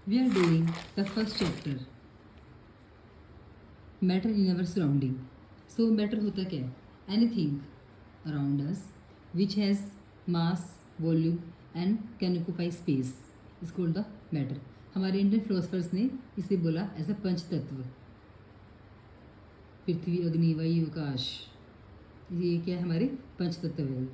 We are doing the first chapter, matter in our surrounding. So matter होता क्या है? Anything around us which has mass, volume and can occupy space is called the matter. हमारे Indian philosophers ने इसे बोला as a पंच तत्व, पृथ्वी, अग्नि, वायु, आकाश। ये क्या है? हमारे पंच तत्व है।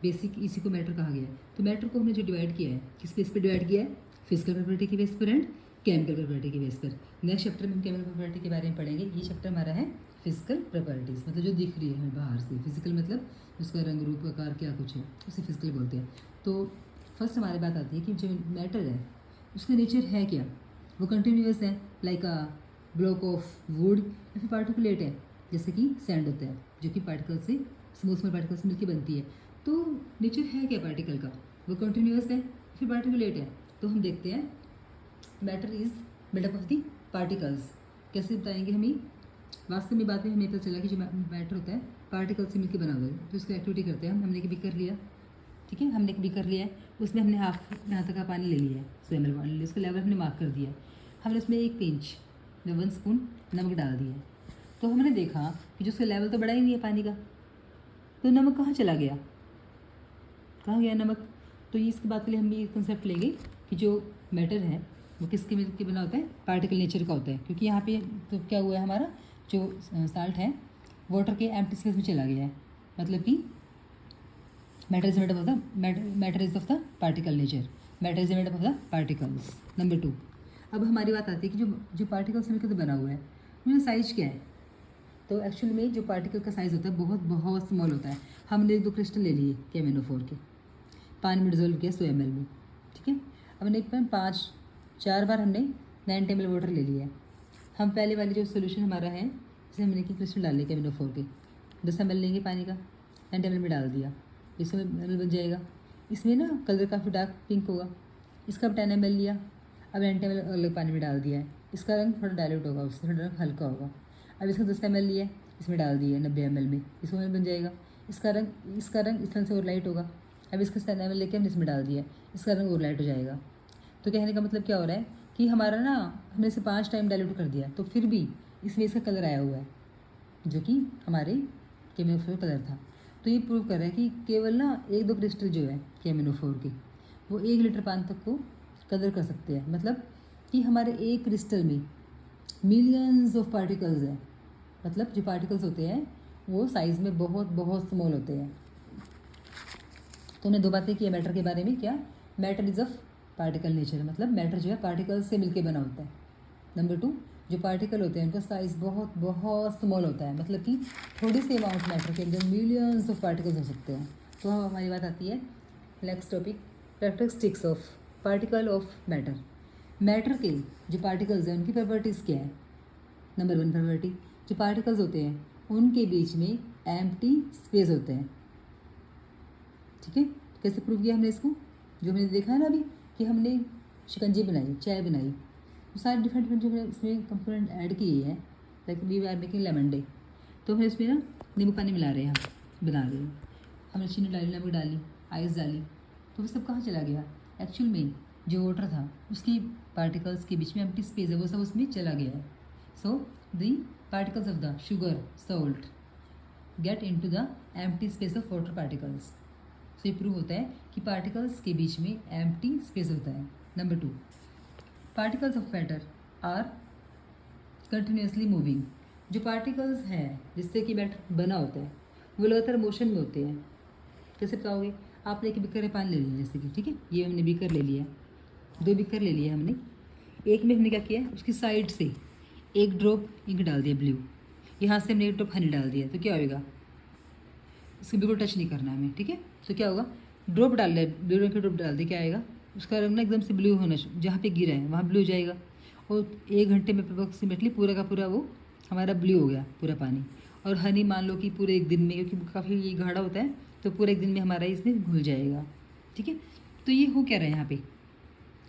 बेसिक इसी को मैटर कहा गया है। तो मैटर को हमने जो डिवाइड किया है, किस बेस पे डिवाइड किया है? फिजिकल प्रॉपर्टी के बेस पर एंड केमिकल प्रॉपर्टी के बेस पर। नेक्स्ट चैप्टर में हम केमिकल प्रॉपर्टी के बारे में पढ़ेंगे। ये चैप्टर हमारा है फिजिकल प्रॉपर्टीज, मतलब जो दिख रही है हमें बाहर से। फिजिकल मतलब उसका रंग, रूप, आकार क्या कुछ है, उसे फिजिकल बोलते हैं। तो फर्स्ट हमारी बात आती है कि जो मैटर है उसका नेचर है क्या? वो कंटिन्यूअस है, like a block of would, या फिर पार्टिकुलेट है, जैसे कि सैंड होता है जो कि पार्टिकल से, स्मॉल पार्टिकल से मिलकर बनती है। तो नेचर है क्या पार्टिकल का? वो कंटिन्यूअस है फिर पार्टिकुलेट है। तो हम देखते हैं matter is made up of the particles. कैसे बताएंगे हमें? वास्तव में बात में हमें पता चला कि जो मैटर होता है पार्टिकल से मिलकर बना हुआ है। तो उसकी एक्टिविटी करते हैं हमने एक बीकर लिया, ठीक है, हमने एक बीकर लिया है, उसमें हमने हाफ यहाँ तक का पानी ले लिया है, 100 ml पानी लिया, उसका लेवल हमने मार्क कर दिया है। हमने उसमें 1 पिंच या 1 स्पून नमक डाल दिया है। तो हमने देखा कि जो उसका लेवल तो बढ़ा ही नहीं है पानी का, तो नमक कहाँ चला गया? कहाँ गया नमक? तो ये इसकी बात के लिए हम ये कंसेप्ट लेंगे कि जो मैटर है वो किसके मिल के बना होता है? पार्टिकल नेचर का होता है। क्योंकि यहाँ पे तो क्या हुआ है, हमारा जो साल्ट है वाटर के एम्प्टी स्पेस में चला गया है, मतलब कि matter is made of the matter is of the particle nature, matter is made of the particles. Number 2, अब हमारी बात आती है कि जो जो पार्टिकल्स मिलकर बना हुआ है उसमें साइज क्या है? तो एक्चुअल में जो पार्टिकल का साइज़ होता है बहुत बहुत स्मॉल होता है। हमने 2 क्रिस्टल ले लिए KMnO4 के, पानी में डिजोल्व किया 100 ml में, ठीक है। अब हमने 4 बार हमने 90 ml वाटर ले लिया है। हम पहले वाली जो सोल्यूशन हमारा है, जैसे हमने कि क्रिस्टल डाल लिया KMnO4 के, 10 ml लेंगे पानी का, 90 ml में डाल दिया, 20 ml बन जाएगा। इसमें ना कलर काफ़ी डार्क पिंक होगा। इसका 10 ml लिया, अब 90 ml अलग पानी में डाल दिया है, इसका रंग थोड़ा डायल्यूट होगा, उससे थोड़ा रंग हल्का होगा। अब इसका 10 ml लिया है, इसमें डाल दिया 90 ml में, इसमें बन जाएगा। इसका रंग इस तरह से और लाइट होगा। अब इसका 10 ml लेके हमने इसमें डाल दिया, इसका रंग और लाइट हो जाएगा। तो कहने का मतलब क्या हो रहा है कि हमारा ना, हमने इसे 5 टाइम डायल्यूट कर दिया, तो फिर भी इसमें इसका कलर आया हुआ है, जो कि हमारे KMnO4 कलर था। तो ये प्रूव कर रहा है कि केवल ना 1-2 क्रिस्टल जो है KMnO4 के, वो 1 लीटर पानी तक को कलर कर सकते हैं। मतलब कि हमारे एक क्रिस्टल में मिलियंस ऑफ पार्टिकल्स हैं। मतलब जो पार्टिकल्स होते हैं वो साइज़ में बहुत बहुत स्मॉल होते हैं। तो हमने 2 बातें की है मैटर के बारे में। क्या? Matter is of particle nature, मतलब मैटर जो है पार्टिकल से मिलके बना होता है। नंबर 2, जो पार्टिकल होते हैं उनका साइज़ बहुत बहुत स्मॉल होता है, मतलब कि थोड़ी सी अमाउंट मैटर के अंदर मिलियंस ऑफ पार्टिकल्स हो सकते हैं। तो हमारी बात आती है next topic, characteristics of particle of matter. Matter के जो पार्टिकल्स हैं उनकी प्रॉपर्टीज़ क्या है? नंबर 1 प्रॉपर्टी, जो पार्टिकल्स होते हैं उनके बीच में एम्प्टी स्पेस होते हैं, ठीक है। कैसे प्रूव किया हमने इसको? जो हमने देखा है ना अभी कि हमने शिकंजी बनाई, चाय बनाई, तो सारे डिफरेंट डिफरेंट जो हमने इसमें कंपोनेंट ऐड किए हैं, like we are making lemonade, तो हम इसमें ना नींबू पानी मिला रहे हैं, हम बना रहे हैं, हमने चीनी डाली, नमक डाली, आइस डाली, तो वो सब कहाँ चला गया? एक्चुअल में जो वाटर था उसकी पार्टिकल्स के बीच में एम्प्टी स्पेस है, वो सब उसमें चला गया है। So the particles of the sugar, salt get into the empty space of water particles. So ये प्रूव होता है कि पार्टिकल्स के बीच में एम्प्टी स्पेस होता है। Number 2, particles of matter are continuously moving. जो पार्टिकल्स हैं जिससे कि मैटर बना होता है वो लगातार मोशन में होते हैं। कैसे बताओगे? आपने एक बीकर में पानी ले लिया, जैसे कि, ठीक है, ये हमने बीकर ले लिया, 2 बीकर ले लिया हमने। एक में हमने क्या किया, उसकी साइड से 1 ड्रॉप इंक डाल दिया ब्लू, यहाँ से हमने 1 ड्रॉप हनी डाल दिया, तो क्या होगा? इसको बिल्कुल टच नहीं करना हमें, ठीक है। तो क्या होगा? ड्रॉप डाल रहे, ब्लू रंग की ड्रॉप डाल दे, क्या आएगा? उसका रंग ना एकदम से ब्लू होना, जहाँ पे गिरा है वहाँ ब्लू जाएगा, और 1 घंटे में अप्रोक्सीमेटली पूरा का पूरा वो हमारा ब्लू हो गया पूरा पानी। और हनी मान लो कि पूरे 1 दिन में, क्योंकि काफ़ी ये गाढ़ा होता है, तो पूरे 1 दिन में हमारा इसमें घुल जाएगा, ठीक है। तो ये हो क्या रहा है यहाँ पे?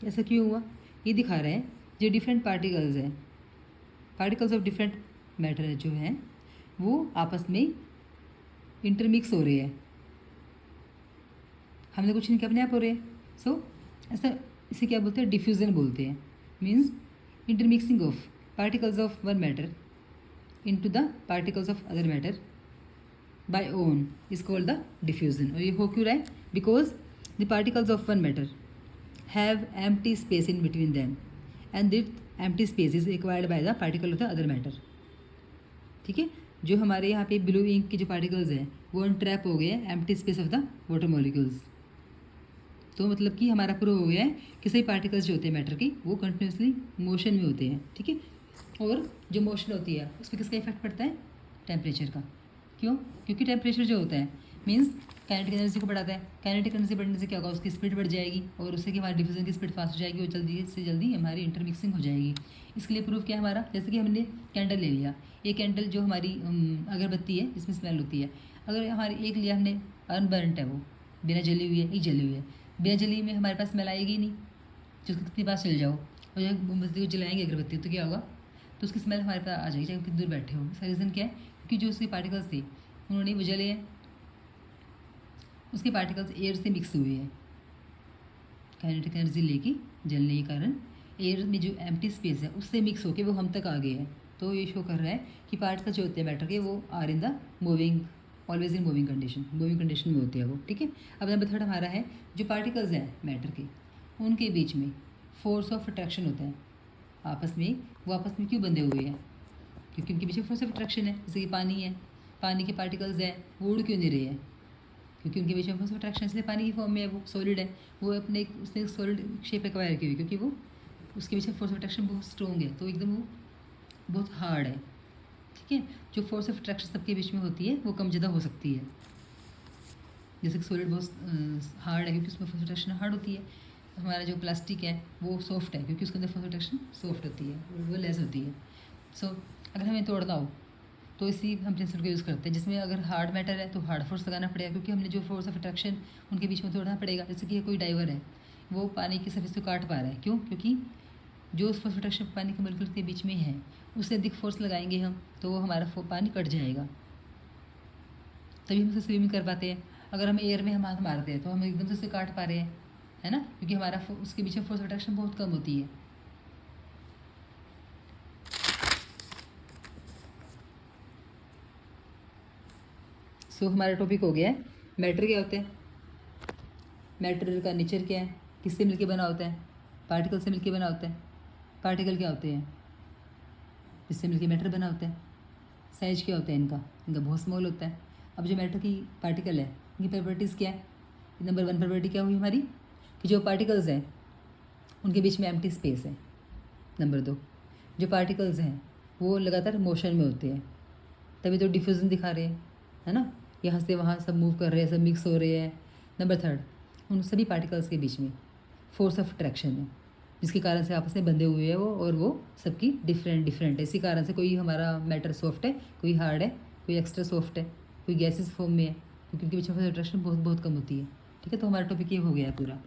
ऐसा क्यों हुआ? ये दिखा रहा है जो डिफरेंट पार्टिकल्स हैं, पार्टिकल्स ऑफ डिफरेंट मैटर जो हैं वो आपस में इंटरमिक्स हो रहे हैं। हमने कुछ नहीं किया, अपने आप हो रहे हैं। सो ऐसा, इसे क्या बोलते हैं? डिफ्यूज़न बोलते हैं। Means intermixing of particles of one matter into the particles of other matter by own is called the diffusion. और ये हो क्यों रहा है? Because the particles of one matter have empty space in between them and that empty space is required by the particle of the other matter. ठीक है, जो हमारे यहाँ पे ब्लू इंक के जो पार्टिकल्स हैं वो अनट्रैप हो गए हैं empty space of the water molecules. तो मतलब कि हमारा प्रूव हो गया है कि सही पार्टिकल्स जो होते हैं मैटर के वो कंटिन्यूसली मोशन में होते हैं। ठीक है, और जो मोशन होती है उस पर किसका इफेक्ट पड़ता है? टेम्परेचर का। क्यों? क्योंकि टेम्परेचर जो होता है मीन्स काइनेटिक एनर्जी को बढ़ाता है। काइनेटिक एनर्जी बढ़ने से क्या होगा? उसकी स्पीड बढ़ जाएगी और उससे कि हमारी डिफ्यूजन की स्पीड फास्ट हो जाएगी और जल्दी से जल्दी हमारी इंटरमिक्सिंग हो जाएगी। इसके लिए प्रूफ क्या है हमारा? जैसे कि हमने कैंडल ले लिया, एक कैंडल जो हमारी अगरबत्ती है जिसमें स्मेल होती है, अगर हमारे एक लिया हमने अनबर्नट है, वो बिना जली हुई है, एक जली हुई है, बिना जली हुई में हमारे पास स्मेल आएगी नहीं। जो कितनी पास चल जाओ और जब मोमबत्ती को जलाएंगे अगरबत्ती तो क्या होगा? तो उसकी स्मेल हमारे पास आ जाएगी चाहे कितनी दूर बैठे हो। इसका रीज़न क्या है? क्योंकि जो उसके पार्टिकल्स थे उन्होंने वो जले हैं, उसके पार्टिकल्स एयर से मिक्स हुए हैं। काइनेटिक एनर्जी लेके जलने के कारण एयर में जो एम्प्टी स्पेस है उससे मिक्स होके वो हम तक आ गए हैं। तो ये शो कर रहा है कि पार्टिकल्स जो होते हैं मैटर के वो are in the moving, always in moving condition में होते हैं वो। ठीक है, अब नंबर थर्ड हमारा है जो पार्टिकल्स हैं मैटर के उनके बीच में फोर्स ऑफ अट्रैक्शन होता है आपस में। वो आपस में क्यों बंधे हुए हैं? क्योंकि उनके पीछे फोर्स ऑफ अट्रैक्शन है। जैसे कि पानी है, पानी के पार्टिकल्स हैं वो उड़ क्यों नहीं रहे हैं? क्योंकि उनके पीछे फोर्स ऑफ अट्रैक्शन, इसलिए पानी की फॉर्म में है, वो सॉलिड है, वो अपने उसने सॉलिड शेप एक्वायर की हुई क्योंकि वो उसके पीछे फोर्स ऑफ अट्रैक्शन बहुत स्ट्रॉन्ग है, तो एकदम वो बहुत हार्ड है। ठीक है, जो फोर्स ऑफ अट्रैक्शन सबके बीच में होती है वो कम ज़्यादा हो सकती है। जैसे कि सॉलिड बहुत हार्ड है क्योंकि उसमें फोर्स ऑफ अट्रैक्शन हार्ड होती है। हमारा जो प्लास्टिक है वो सॉफ्ट है क्योंकि उसके अंदर फोर्स अट्रैक्शन सॉफ्ट होती है और वो लेस होती है। सो अगर हमें तोड़ना हो तो इसी हम प्रिंसिपल को यूज़ करते हैं, जिसमें अगर हार्ड मैटर है तो हार्ड फोर्स लगाना पड़ेगा क्योंकि हमने जो फोर्स ऑफ अट्रैक्शन उनके बीच में तोड़ना पड़ेगा। जैसे कि कोई डाइवर है वो पानी की सरफेस को काट पा रहा है, क्यों? क्योंकि जो फोर्स ऑफ अट्रैक्शन पानी के मॉलिक्यूल के बीच में है उससे अधिक फोर्स लगाएंगे हम तो वो हमारा पानी कट जाएगा, तभी हम उसे स्विमिंग कर पाते हैं। अगर हम एयर में हम हाथ मारते हैं तो हम एकदम से उसे काट पा रहे हैं, है ना, क्योंकि हमारा उसके पीछे फोर्स अट्रैक्शन बहुत कम होती है। सो हमारा टॉपिक हो गया है मैटर क्या होते हैं, मैटर का नेचर क्या है, किससे मिलके बना होता है? पार्टिकल से मिलके बना होता है। पार्टिकल क्या होते हैं? इससे मिलके मैटर बना होता है। साइज क्या होता है इनका? इनका बहुत स्मॉल होता है। अब जो मैटर की पार्टिकल है इनकी प्रॉपर्टीज़ क्या है? नंबर 1 प्रॉपर्टी क्या हुई हमारी कि जो पार्टिकल्स हैं उनके बीच में एम्प्टी स्पेस है। नंबर 2, जो पार्टिकल्स हैं वो लगातार मोशन में होते हैं, तभी तो डिफ्यूज़न दिखा रहे हैं, है ना, यहाँ से वहाँ सब मूव कर रहे हैं, सब मिक्स हो रहे हैं। नंबर 3, उन सभी पार्टिकल्स के बीच में फोर्स ऑफ अट्रैक्शन है जिसके कारण से आपस में बंधे हुए हैं वो, और वो सबकी डिफरेंट है। इसी कारण से कोई हमारा मैटर सॉफ्ट है, कोई हार्ड है, कोई एक्स्ट्रा सॉफ्ट है, कोई गैसेस फॉर्म में है, क्योंकि उनके बीच में अट्रैक्शन बहुत कम होती है। ठीक है, तो हमारा टॉपिक ये हो गया है पूरा।